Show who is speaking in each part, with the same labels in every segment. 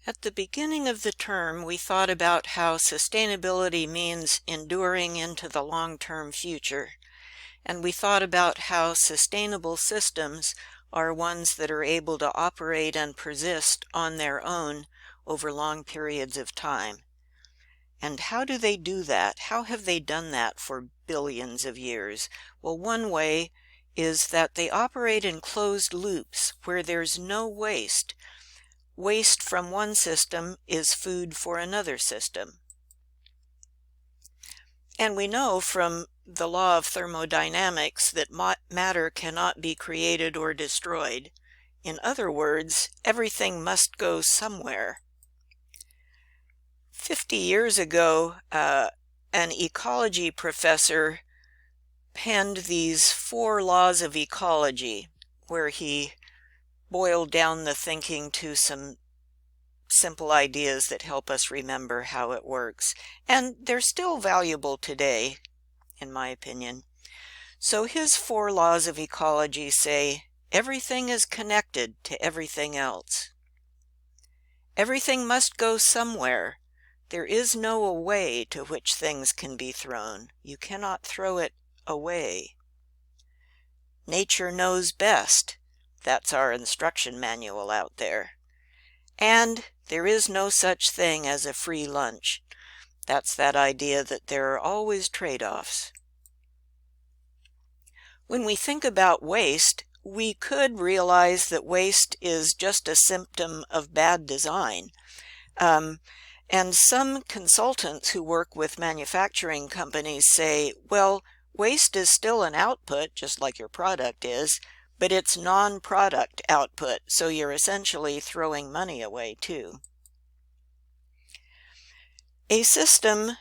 Speaker 1: At the beginning of the term, we thought about how sustainability means enduring into the long-term future, and we thought about how sustainable systems are ones that are able to operate and persist on their own over long periods of time. And how do they do that? How have they done that for billions of years? Well, one way is that they operate in closed loops where there's no waste. Waste from one system is food for another system. And we know from the law of thermodynamics that matter cannot be created or destroyed. In other words, everything must go somewhere. 50 years ago, an ecology professor penned these 4 laws of ecology, where he boiled down the thinking to some simple ideas that help us remember how it works. And they're still valuable today, in my opinion. So his 4 laws of ecology say, everything is connected to everything else. Everything must go somewhere. There is no away to which things can be thrown. You cannot throw it away. Nature knows best. That's our instruction manual out there. And there is no such thing as a free lunch. That's that idea that there are always trade-offs. When we think about waste, we could realize that waste is just a symptom of bad design. And some consultants who work with manufacturing companies say, well, waste is still an output, just like your product is, but it's non-product output, so you're essentially throwing money away too. A system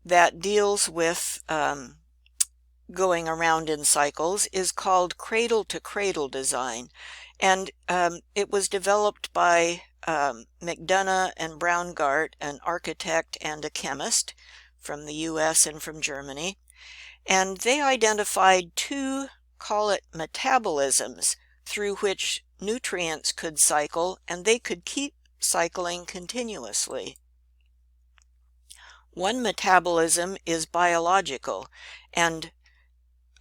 Speaker 1: that deals with going around in cycles is called cradle-to-cradle design, and it was developed by McDonough and Braungart, an architect and a chemist from the US and from Germany, and they identified 2, call it metabolisms, through which nutrients could cycle, and they could keep cycling continuously. One metabolism is biological, and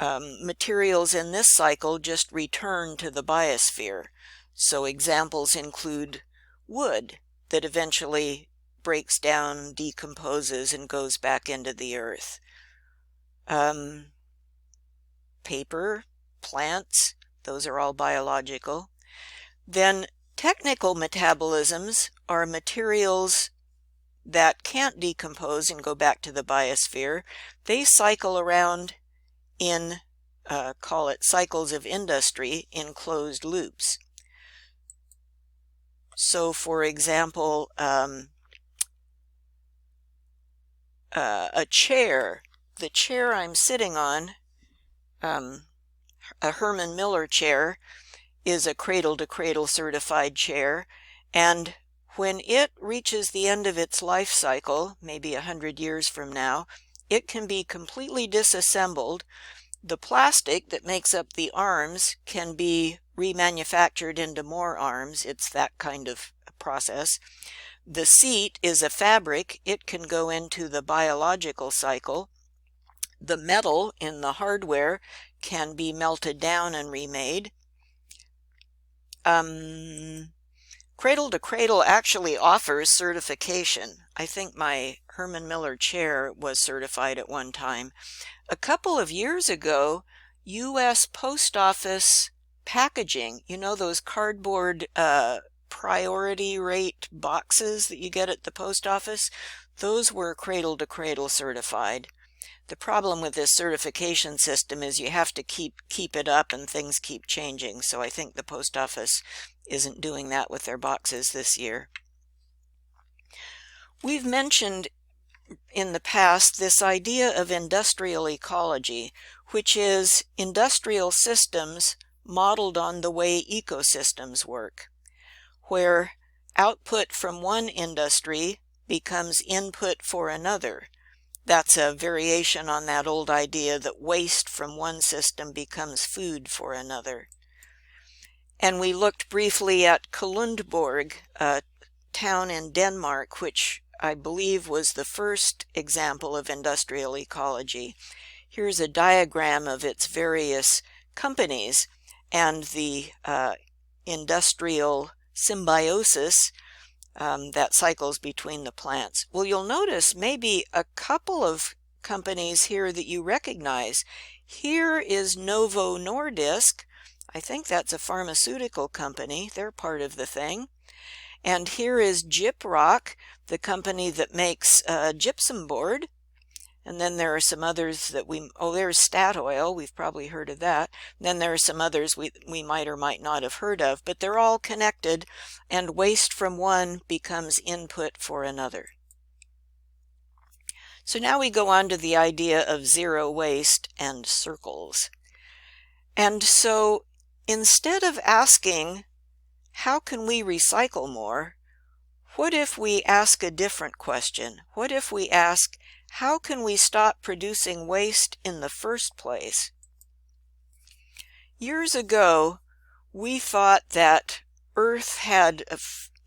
Speaker 1: materials in this cycle just return to the biosphere. So examples include wood that eventually breaks down, decomposes, and goes back into the earth. Paper, plants, those are all biological. Then technical metabolisms are materials that can't decompose and go back to the biosphere. They cycle around in, call it cycles of industry, in closed loops. So for example, a chair, the chair I'm sitting on, a Herman Miller chair, is a cradle-to-cradle certified chair, and when it reaches the end of its life cycle, maybe 100 years from now, it can be completely disassembled. The plastic that makes up the arms can be remanufactured into more arms. It's that kind of process. The seat is a fabric. It can go into the biological cycle. The metal in the hardware can be melted down and remade. Cradle to Cradle actually offers certification. I think my Herman Miller chair was certified at one time. A couple of years ago, U.S. Post Office packaging, you know those cardboard priority rate boxes that you get at the post office, those were Cradle to Cradle certified. The problem with this certification system is you have to keep it up, and things keep changing, so I think the post office isn't doing that with their boxes this year. We've mentioned in the past this idea of industrial ecology, which is industrial systems modeled on the way ecosystems work, where output from one industry becomes input for another. That's a variation on that old idea that waste from one system becomes food for another. And we looked briefly at Kalundborg town in Denmark, which I believe was the first example of industrial ecology. Here's a diagram of its various companies and the industrial symbiosis that cycles between the plants. Well, you'll notice maybe a couple of companies here that you recognize. Here is Novo Nordisk. I think that's a pharmaceutical company. They're part of the thing. And here is Gyprock, the company that makes gypsum board. And then there are some others that there's Statoil, we've probably heard of that. And then there are some others we might or might not have heard of, but they're all connected, and waste from one becomes input for another. So now we go on to the idea of zero waste and circles. And so instead of asking, how can we recycle more? What if we ask a different question? What if we ask, how can we stop producing waste in the first place? Years ago, we thought that Earth had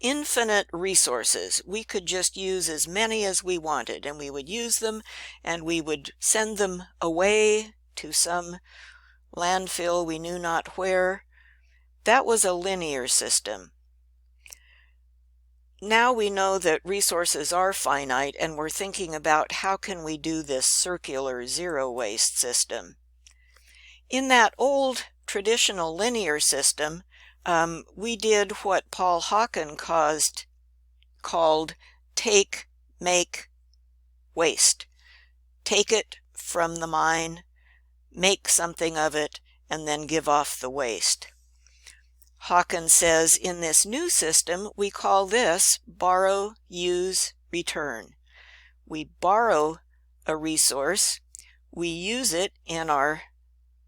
Speaker 1: infinite resources. We could just use as many as we wanted, and we would use them, and we would send them away to some landfill we knew not where. That was a linear system. Now we know that resources are finite, and we're thinking about how can we do this circular zero waste system. In that old traditional linear system, we did what Paul Hawken called take, make, waste. Take it from the mine, make something of it, and then give off the waste. Hawken says in this new system, we call this borrow, use, return. We borrow a resource, we use it in our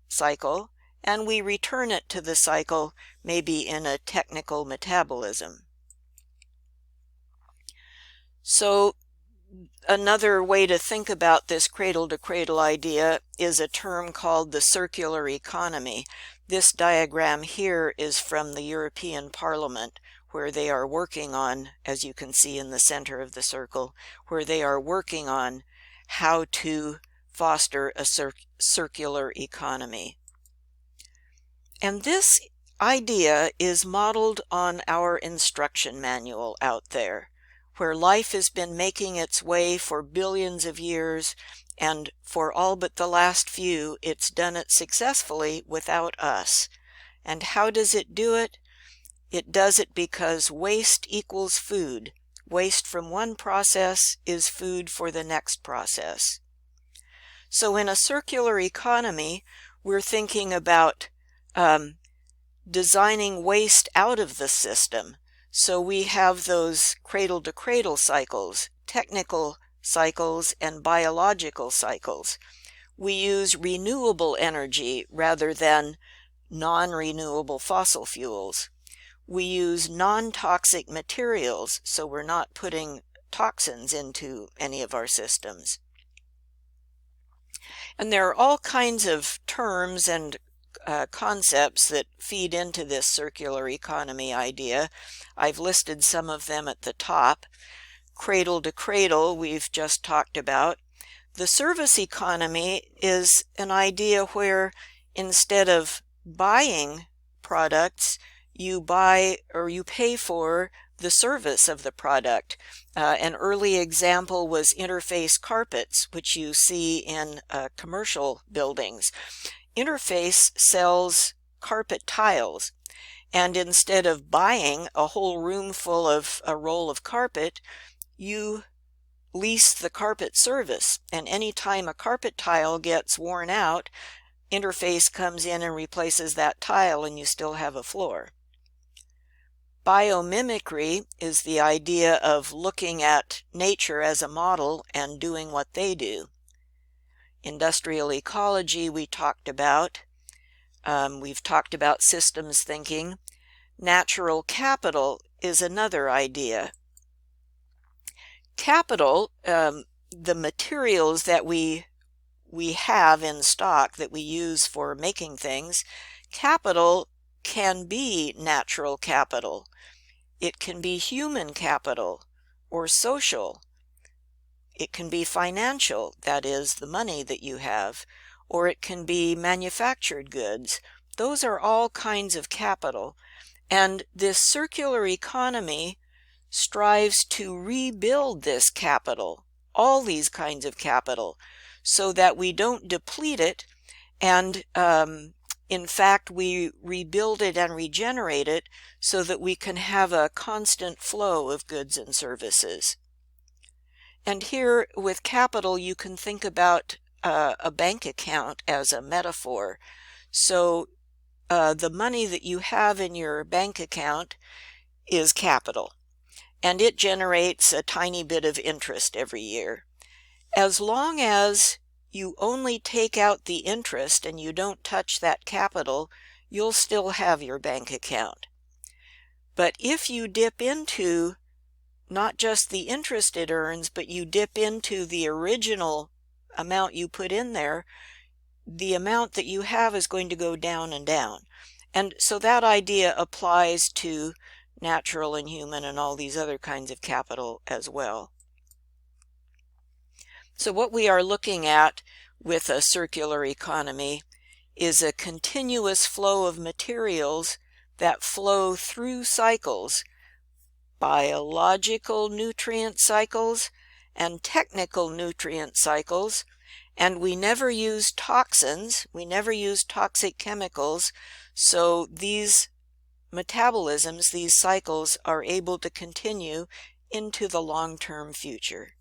Speaker 1: cycle, and we return it to the cycle, maybe in a technical metabolism. So another way to think about this cradle-to-cradle idea is a term called the circular economy. This diagram here is from the European Parliament, where they are working on, as you can see in the center of the circle, where they are working on how to foster a circular economy. And this idea is modeled on our instruction manual out there, where life has been making its way for billions of years, and for all but the last few, it's done it successfully without us. And how does it do it? It does it because waste equals food. Waste from one process is food for the next process. So in a circular economy, we're thinking about designing waste out of the system. So we have those cradle-to-cradle cycles, technical cycles, and biological cycles. We use renewable energy rather than non-renewable fossil fuels. We use non-toxic materials, so we're not putting toxins into any of our systems. And there are all kinds of terms and concepts that feed into this circular economy idea. I've listed some of them at the top. Cradle to cradle, we've just talked about. The service economy is an idea where instead of buying products, you buy or you pay for the service of the product. An early example was Interface carpets, which you see in commercial buildings. Interface sells carpet tiles, and instead of buying a whole room full of a roll of carpet, you lease the carpet service, and anytime a carpet tile gets worn out, Interface comes in and replaces that tile, and you still have a floor. Biomimicry is the idea of looking at nature as a model and doing what they do. Industrial ecology we talked about. We've talked about systems thinking. Natural capital is another idea. Capital, the materials that we have in stock that we use for making things, capital can be natural capital. It can be human capital or social. It can be financial, that is, the money that you have, or it can be manufactured goods. Those are all kinds of capital. And this circular economy strives to rebuild this capital, all these kinds of capital, so that we don't deplete it, and in fact we rebuild it and regenerate it so that we can have a constant flow of goods and services. And here with capital you can think about a bank account as a metaphor. So the money that you have in your bank account is capital, and it generates a tiny bit of interest every year. As long as you only take out the interest and you don't touch that capital, you'll still have your bank account. But if you dip into not just the interest it earns, but you dip into the original amount you put in there, the amount that you have is going to go down and down. And so that idea applies to natural and human and all these other kinds of capital as well. So what we are looking at with a circular economy is a continuous flow of materials that flow through cycles, biological nutrient cycles and technical nutrient cycles, and we never use toxins, we never use toxic chemicals, so these metabolisms, these cycles, are able to continue into the long-term future.